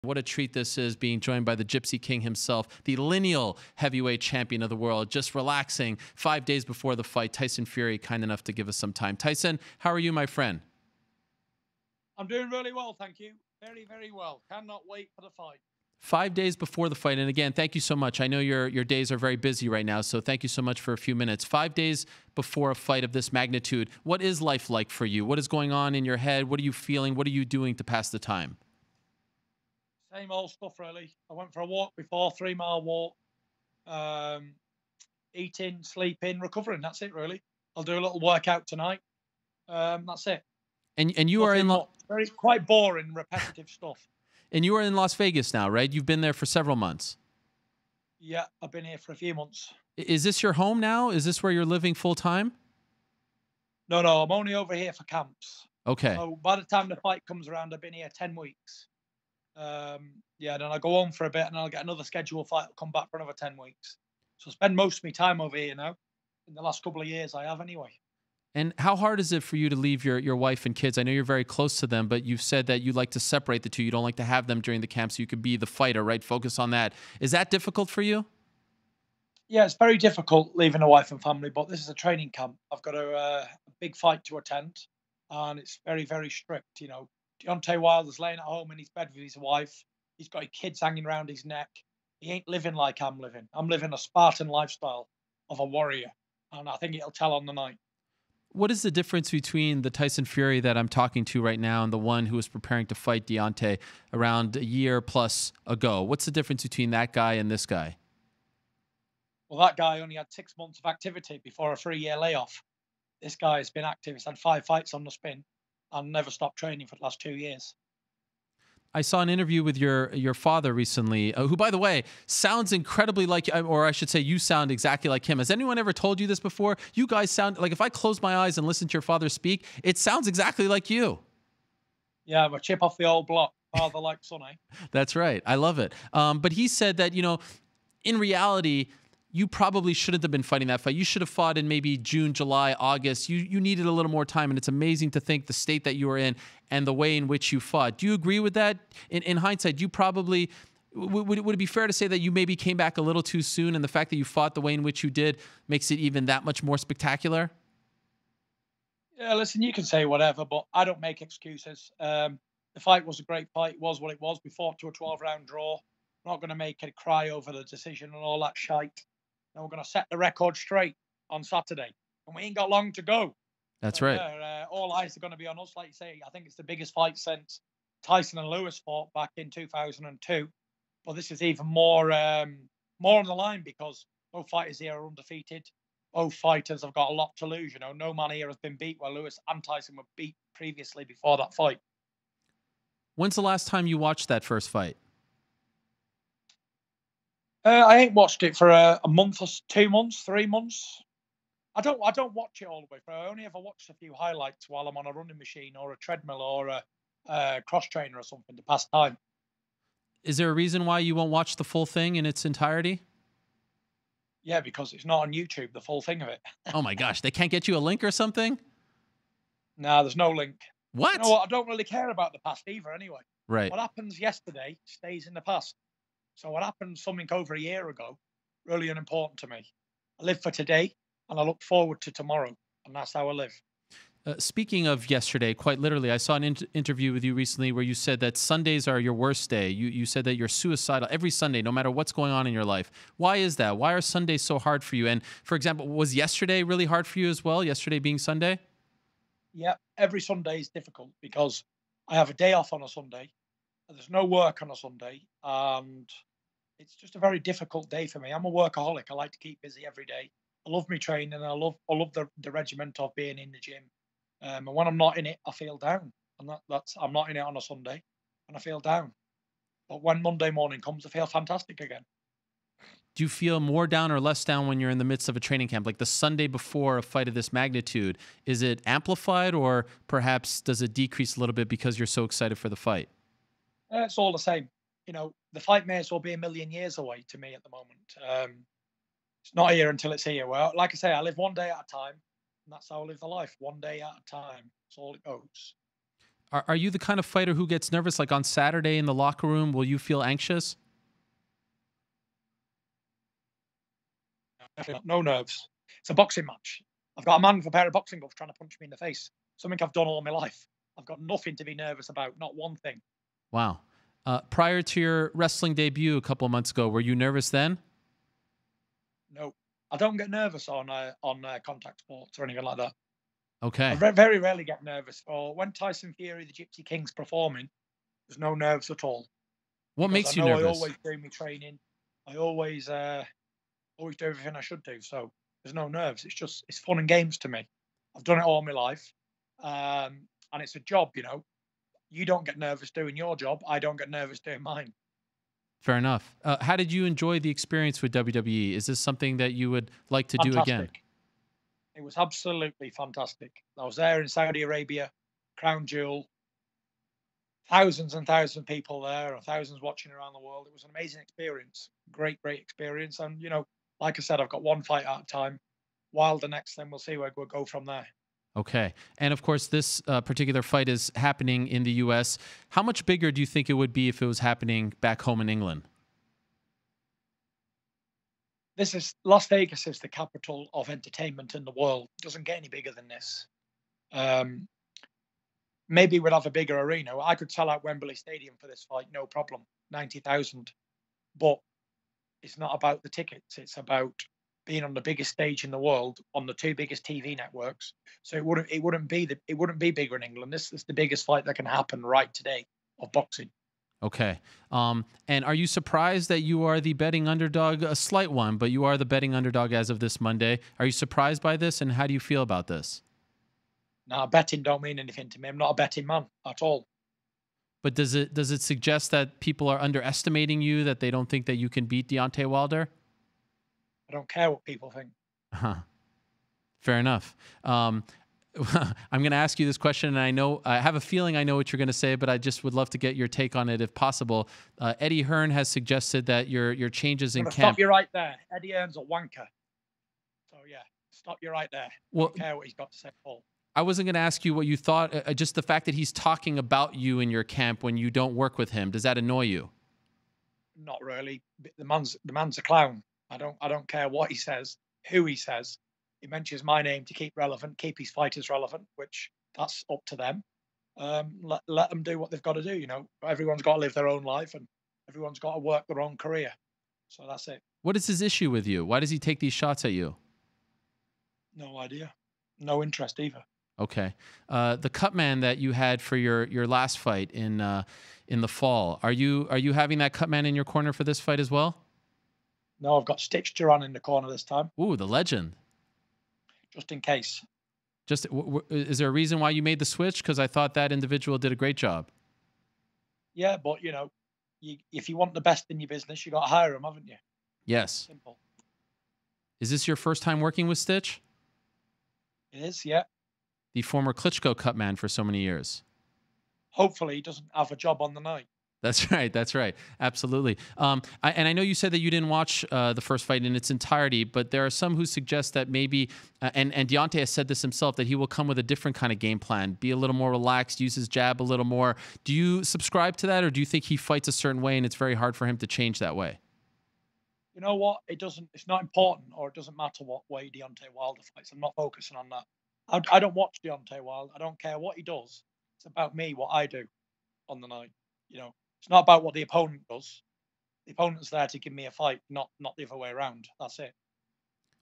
What a treat this is, being joined by the Gypsy King himself, the lineal heavyweight champion of the world, just relaxing 5 days before the fight. Tyson Fury, kind enough to give us some time. Tyson, how are you, my friend? I'm doing really well, thank you. Very, very well. Cannot wait for the fight. 5 days before the fight, and again, thank you so much. I know your days are very busy right now, so thank you so much for a few minutes. 5 days before a fight of this magnitude, what is life like for you? What is going on in your head? What are you feeling? What are you doing to pass the time? Same old stuff, really. I went for a walk before, 3 mile walk. Eating, sleeping, recovering. That's it, really. I'll do a little workout tonight. That's it. And you are Nothing in much. Very quite boring, repetitive stuff. and you are in Las Vegas now, right? You've been there for several months. Yeah, I've been here for a few months. Is this your home now? Is this where you're living full time? No, I'm only over here for camps. Okay. So by the time the fight comes around, I've been here 10 weeks. Yeah, then I go home for a bit and I'll get another scheduled fight. I'll come back for another 10 weeks. So I spend most of my time over here now. In the last couple of years, I have anyway. And how hard is it for you to leave your wife and kids? I know you're very close to them, but you've said that you like to separate the two. You don't like to have them during the camp so you could be the fighter, right? Focus on that. Is that difficult for you? Yeah, it's very difficult leaving a wife and family, but this is a training camp. I've got a big fight to attend, and it's very, very strict. You know, Deontay Wilder's laying at home in his bed with his wife. He's got his kids hanging around his neck. He ain't living like I'm living. I'm living a Spartan lifestyle of a warrior, and I think it'll tell on the night. What is the difference between the Tyson Fury that I'm talking to right now and the one who was preparing to fight Deontay around a year plus ago? What's the difference between that guy and this guy? Well, that guy only had 6 months of activity before a 3 year layoff. This guy has been active. He's had 5 fights on the spin and never stopped training for the last 2 years. I saw an interview with your father recently, who, by the way, sounds incredibly like, or I should say, you sound exactly like him. Has anyone ever told you this before? You guys sound like, if I close my eyes and listen to your father speak, it sounds exactly like you. Yeah, I'm a chip off the old block. Father like son, eh? That's right. I love it. But he said that, in reality, you probably shouldn't have been fighting that fight. You should have fought in maybe June, July, August. You needed a little more time, and it's amazing to think the state that you were in and the way in which you fought. Do you agree with that? In hindsight, you probably would it be fair to say that you maybe came back a little too soon, and the fact that you fought the way in which you did makes it even that much more spectacular? Yeah, listen, you can say whatever, but I don't make excuses. The fight was a great fight. It was what it was. We fought to a 12-round draw. I'm not going to make it cry over the decision and all that shite. And we're going to set the record straight on Saturday. And we ain't got long to go. That's So, right. yeah, all eyes are going to be on us. Like you say, I think it's the biggest fight since Tyson and Lewis fought back in 2002. But this is even more on the line because both fighters here are undefeated. Both fighters have got a lot to lose. You know, no man here has been beat while Lewis and Tyson were beat previously before that fight. When's the last time you watched that first fight? I ain't watched it for a month or 2 months, 3 months. I don't watch it all the way through. I only ever watch a few highlights while I'm on a running machine or a treadmill or a cross trainer or something to pass time. Is there a reason why you won't watch the full thing in its entirety? Yeah, because it's not on YouTube, the full thing of it. Oh my gosh, they can't get you a link or something? No, there's no link. You know What? what? I don't really care about the past either anyway. Right. What happens yesterday stays in the past. So what happened something over a year ago, really unimportant to me. I live for today and I look forward to tomorrow. And that's how I live. Speaking of yesterday, quite literally, I saw an interview with you recently where you said that Sundays are your worst day. You said that you're suicidal every Sunday, no matter what's going on in your life. Why is that? Why are Sundays so hard for you? And for example, was yesterday really hard for you as well? Yesterday being Sunday? Yeah, every Sunday is difficult because I have a day off on a Sunday. There's no work on a Sunday. And it's just a very difficult day for me. I'm a workaholic. I like to keep busy every day. I love my training. And I love the regiment of being in the gym. And when I'm not in it, I feel down. And that's I'm not in it on a Sunday, and I feel down. But when Monday morning comes, I feel fantastic again. Do you feel more down or less down when you're in the midst of a training camp? Like the Sunday before a fight of this magnitude, is it amplified or perhaps does it decrease a little bit because you're so excited for the fight? It's all the same. You know, the fight may as well be a million years away to me at the moment. It's not here until it's here. Well, like I say, I live one day at a time, and that's how I live the life. One day at a time. That's all it goes. Are you the kind of fighter who gets nervous? Like on Saturday in the locker room, will you feel anxious? No nerves. It's a boxing match. I've got a man with a pair of boxing gloves trying to punch me in the face. Something I've done all my life. I've got nothing to be nervous about, not one thing. Wow. Prior to your wrestling debut a couple of months ago, were you nervous then? No, I don't get nervous on contact sports or anything like that. I Okay. very rarely get nervous. Or when Tyson Fury, the Gypsy King's performing, there's no nerves at all. What Because makes I you know I nervous? always do my training. I always do everything I should do. So there's no nerves. It's fun and games to me. I've done it all my life, and it's a job. You know, you don't get nervous doing your job. I don't get nervous doing mine. Fair enough. How did you enjoy the experience with WWE? Is this something that you would like to do again? Fantastic. It was absolutely fantastic. I was there in Saudi Arabia, Crown Jewel, thousands and thousands of people there, or thousands watching around the world. It was an amazing experience. Great experience. And, you know, like I said, I've got one fight at a time. Wilder next, then we'll see where we'll go from there. Okay. And of course, this particular fight is happening in the U.S. How much bigger do you think it would be if it was happening back home in England? Las Vegas is the capital of entertainment in the world. It doesn't get any bigger than this. Maybe we'll have a bigger arena. I could sell out Wembley Stadium for this fight, no problem, 90,000. But it's not about the tickets. It's about being on the biggest stage in the world on the two biggest TV networks. So it wouldn't be bigger in England. This is the biggest fight that can happen right today of boxing. Okay. And are you surprised that you are the betting underdog? A slight one, but you are the betting underdog as of this Monday. Are you surprised by this, and how do you feel about this? Now, betting don't mean anything to me. I'm not a betting man at all. But does it suggest that people are underestimating you, that they don't think that you can beat Deontay Wilder? I don't care what people think. Huh. Fair enough. I'm going to ask you this question, and I have a feeling I know what you're going to say, but I just would love to get your take on it if possible. Eddie Hearn has suggested that your changes in camp. Stop you right there. Eddie Hearn's a wanker. So yeah, stop you right there. Well, I don't care what he's got to say, Paul. I wasn't going to ask you what you thought. Just the fact that he's talking about you in your camp when you don't work with him, does that annoy you? Not really. The man's a clown. I don't care what he says, who he says. He mentions my name to keep his fighters relevant, which that's up to them. Let them do what they've got to do. You know, everyone's got to live their own life, and everyone's got to work their own career. So that's it. What is his issue with you? Why does he take these shots at you? No idea. No interest either. Okay. The cut man that you had for your last fight in the fall, are you having that cut man in your corner for this fight as well? No, I've got Stitch Duran in the corner this time. Ooh, the legend. Just in case. Is there a reason why you made the switch? Because I thought that individual did a great job. Yeah, but you know, if you want the best in your business, you got to hire them, haven't you? Yes. Simple. Is this your first time working with Stitch? It is, yeah. The former Klitschko cut man for so many years. Hopefully, he doesn't have a job on the night. That's right. That's right. Absolutely. I know you said that you didn't watch the first fight in its entirety, but there are some who suggest that maybe, and Deontay has said this himself, that he will come with a different kind of game plan, be a little more relaxed, use his jab a little more. Do you subscribe to that, or do you think he fights a certain way and it's very hard for him to change that way? You know what? It's not important, or it doesn't matter what way Deontay Wilder fights. I'm not focusing on that. I don't watch Deontay Wilder. I don't care what he does. It's about me, what I do on the night. You know, it's not about what the opponent does. The opponent's there to give me a fight, not the other way around. That's it.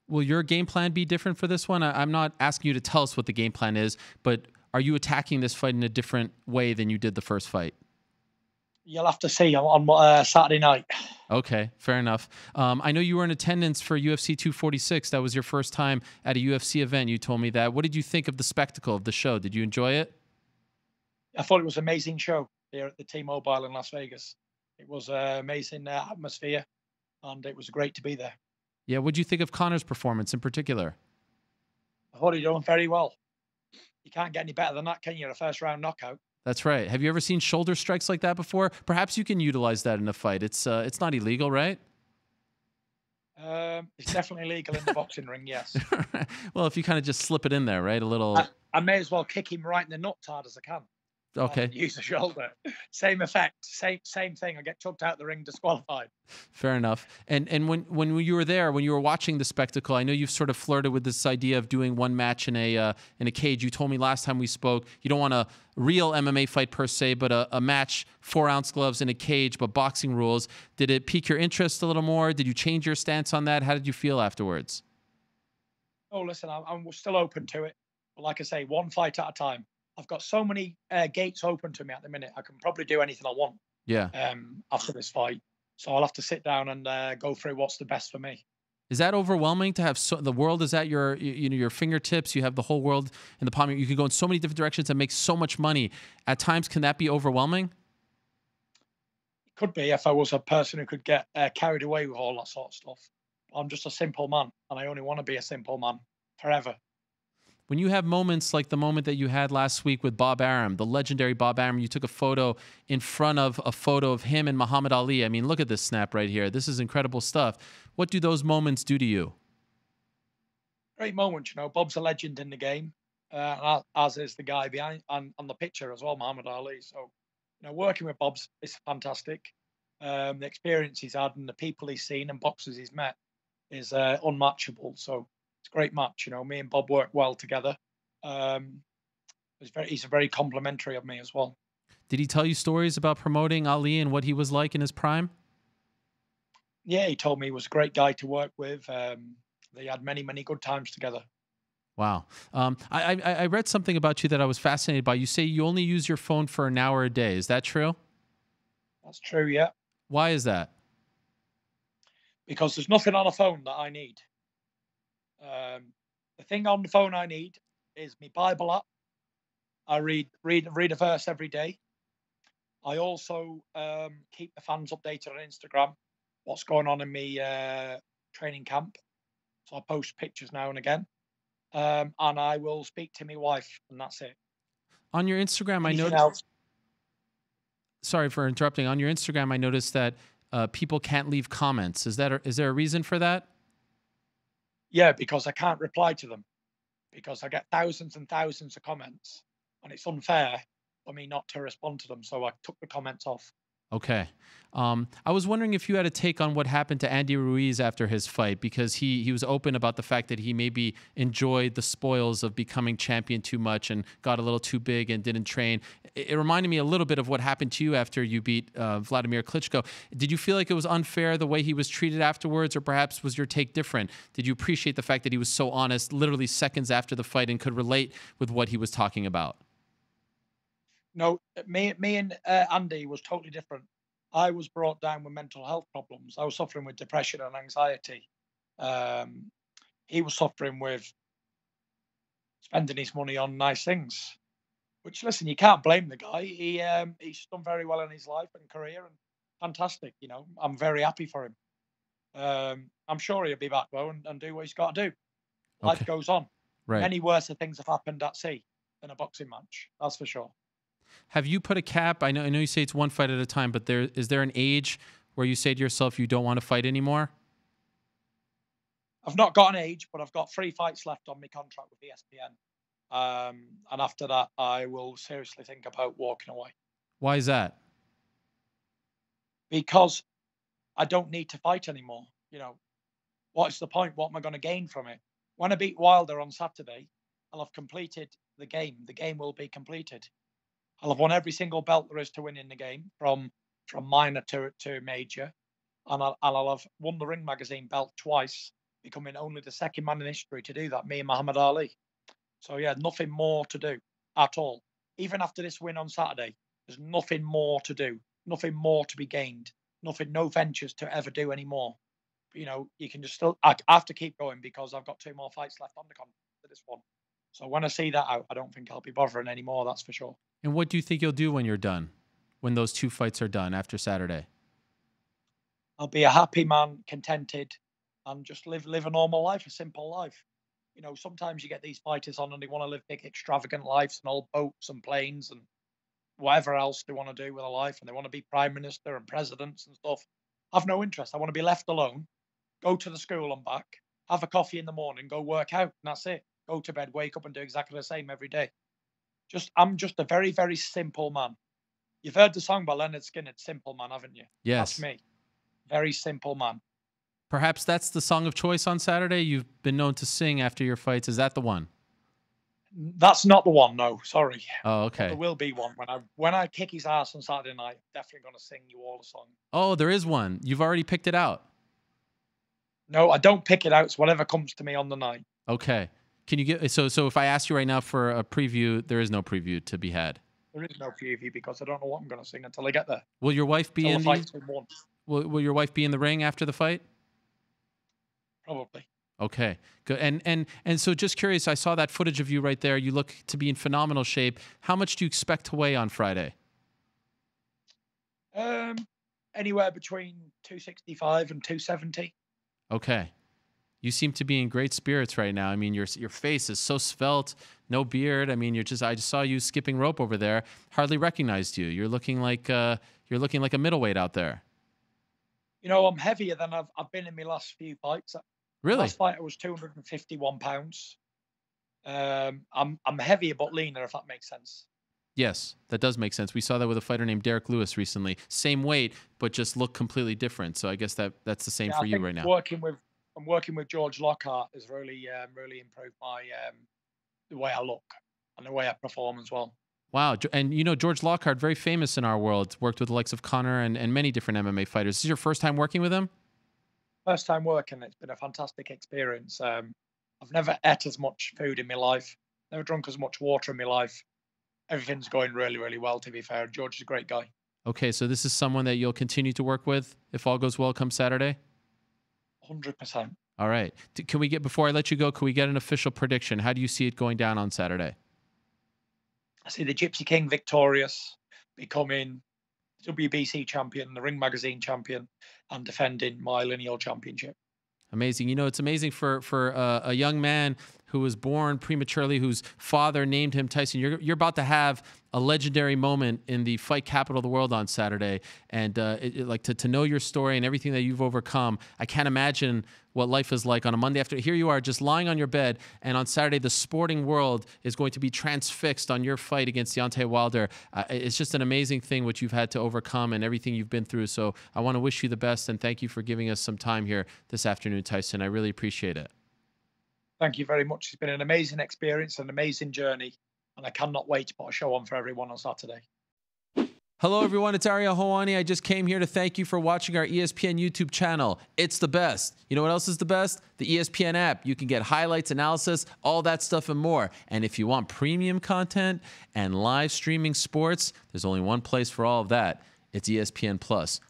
Will your game plan be different for this one? I'm not asking you to tell us what the game plan is, but are you attacking this fight in a different way than you did the first fight? You'll have to see on Saturday night. Okay, fair enough. I know you were in attendance for UFC 246. That was your first time at a UFC event. You told me that. What did you think of the spectacle of the show? Did you enjoy it? I thought it was an amazing show here at the T-Mobile in Las Vegas. It was an amazing atmosphere, and it was great to be there. Yeah, what did you think of Conor's performance in particular? I thought he done very well. You can't get any better than that, can you? A first-round knockout. That's right. Have you ever seen shoulder strikes like that before? Perhaps you can utilize that in a fight. It's not illegal, right? It's definitely legal in the boxing ring, yes. Well, if you kind of just slip it in there, right? A little. I may as well kick him right in the nuts hard as I can. rather Okay. than use the shoulder. Same effect, same thing. I get chucked out the ring, disqualified. Fair enough. And when you were there, when you were watching the spectacle, I know you've sort of flirted with this idea of doing one match in a cage. You told me last time we spoke you don't want a real MMA fight per se, but a match, 4-ounce gloves in a cage, but boxing rules. Did it pique your interest a little more? Did you change your stance on that? How did you feel afterwards? Oh, listen, I'm still open to it. But like I say, one fight at a time. I've got so many gates open to me at the minute. I can probably do anything I want Yeah. after this fight. So I'll have to sit down and go through what's the best for me. Is that overwhelming to have the world is at your your fingertips? You have the whole world in the palm. You can go in so many different directions and make so much money. At times, can that be overwhelming? It could be if I was a person who could get carried away with all that sort of stuff. I'm just a simple man, and I only want to be a simple man forever. When you have moments like the moment that you had last week with Bob Arum, the legendary Bob Arum, you took a photo in front of a photo of him and Muhammad Ali. I mean, look at this snap right here. This is incredible stuff. What do those moments do to you? Great moment, you know. Bob's a legend in the game, as is the guy behind and on the picture as well, Muhammad Ali. So, you know, working with Bob's is fantastic. The experience he's had and the people he's seen and boxers he's met is unmatchable. So it's a great match. You know, me and Bob work well together. Um, he's very complimentary of me as well. Did he tell you stories about promoting Ali and what he was like in his prime? Yeah, he told me he was a great guy to work with. They had many good times together. Wow. I read something about you that I was fascinated by. You say you only use your phone for an hour a day. Is that true? That's true, yeah. Why is that? Because there's nothing on a phone that I need. The thing on the phone I need is my Bible app. I read a verse every day. I also keep the fans updated on Instagram. What's going on in my training camp? So I post pictures now and again, and I will speak to my wife, and that's it. On your Instagram, I Anything noticed. else? Sorry for interrupting. On your Instagram, I noticed that people can't leave comments. Is there a reason for that? Yeah, because I can't reply to them because I get thousands and thousands of comments, and it's unfair for me not to respond to them. So I took the comments off. Okay. I was wondering if you had a take on what happened to Andy Ruiz after his fight, because he was open about the fact that he maybe enjoyed the spoils of becoming champion too much and got a little too big and didn't train. It reminded me a little bit of what happened to you after you beat Vladimir Klitschko. Did you feel like it was unfair the way he was treated afterwards, or perhaps was your take different? Did you appreciate the fact that he was so honest literally seconds after the fight and could relate with what he was talking about? No, me and Andy was totally different. I was brought down with mental health problems. I was suffering with depression and anxiety. Um, he was suffering with spending his money on nice things. Which, listen, you can't blame the guy. He's done very well in his life and career, and fantastic. You know, I'm very happy for him. I'm sure he'll be back though and do what he's got to do. Life Okay. goes on. Right. Many worse things have happened at sea than a boxing match. That's for sure. Have you put a cap? I know you say it's one fight at a time, but is there an age where you say to yourself you don't want to fight anymore? I've not got an age, but I've got 3 fights left on my contract with ESPN. And after that, I will seriously think about walking away Why is that? because I don't need to fight anymore. You know, what's the point? What am I going to gain from it? When I beat Wilder on Saturday, I'll have completed the game. The game will be completed. I'll have won every single belt there is to win in the game, from minor to major, and I'll have won the Ring Magazine belt twice, becoming only the second man in history to do that. Me and Muhammad Ali. So yeah, nothing more to do at all. Even after this win on Saturday, there's nothing more to do, nothing more to be gained, no ventures to ever do anymore. You know, you can just I have to keep going because I've got 2 more fights left on the contract for this one. So when I see that out, I don't think I'll be bothering anymore. That's for sure. And what do you think you'll do when you're done? When those 2 fights are done after Saturday? I'll be a happy man, contented, and just live a normal life, a simple life. You know, sometimes you get these fighters on and they want to live big, extravagant lives and old boats and planes and whatever else they want to do with a life, and they want to be prime minister and presidents and stuff. I've no interest. I want to be left alone, go to the school and back, have a coffee in the morning, go work out, and that's it. Go to bed, wake up, and do exactly the same every day. I'm just a very, very simple man. You've heard the song by Leonard Skinner, "Simple Man," haven't you? Yes. That's me. Very simple man. Perhaps that's the song of choice on Saturday. You've been known to sing after your fights. Is that the one? That's not the one, no. Sorry. Oh, But there okay. will be one when I kick his ass on Saturday night. Definitely going to sing you all the song. Oh, there is one. You've already picked it out. No, I don't pick it out. It's whatever comes to me on the night. Okay. Can you get so if I ask you right now for a preview, there is no preview to be had. There is no preview because I don't know what I'm going to sing until I get there. Will your wife be Until in the the fight's been won, will your wife be in the ring after the fight? probably. Okay. Good. And so just curious, I saw that footage of you right there. You look to be in phenomenal shape. How much do you expect to weigh on Friday? Anywhere between 265 and 270. Okay. You seem to be in great spirits right now. I mean, your face is so svelte, no beard. I mean, I just saw you skipping rope over there. Hardly recognized you. You're looking like a middleweight out there. You know, I'm heavier than I've been in my last few fights. Really? Last fight I was 251 pounds. I'm heavier but leaner, if that makes sense. Yes, that does make sense. We saw that with a fighter named Derek Lewis recently. Same weight, but just look completely different. So I guess that's the same for you right now. I'm working with George Lockhart has really improved my the way I look and the way I perform as well. Wow. And you know, George Lockhart, very famous in our world, worked with the likes of Conor and many different MMA fighters. This is your first time working with him? First time working, it's been a fantastic experience. I've never ate as much food in my life, never drunk as much water in my life. Everything's going really, really well, to be fair. George is a great guy. Okay, so this is someone that you'll continue to work with if all goes well come Saturday? 100%. All right. Before I let you go, can we get an official prediction? How do you see it going down on Saturday? I see the Gypsy King victorious, becoming WBC champion, the Ring Magazine champion, and defending my lineal championship. Amazing. You know, it's amazing for a young man who was born prematurely, whose father named him Tyson. You're about to have a legendary moment in the fight capital of the world on Saturday, and like to know your story and everything that you've overcome. I can't imagine what life is like on a Monday after. Here you are, just lying on your bed, and on Saturday the sporting world is going to be transfixed on your fight against Deontay Wilder. It's just an amazing thing what you've had to overcome and everything you've been through. So I want to wish you the best, and thank you for giving us some time here this afternoon, Tyson. I really appreciate it. Thank you very much. It's been an amazing experience, an amazing journey, and I cannot wait to put a show on for everyone on Saturday. Hello, everyone. It's Ariel Helwani. I just came here to thank you for watching our ESPN YouTube channel. It's the best. You know what else is the best? The ESPN app. You can get highlights, analysis, all that stuff and more. And if you want premium content and live streaming sports, there's only one place for all of that. It's ESPN Plus.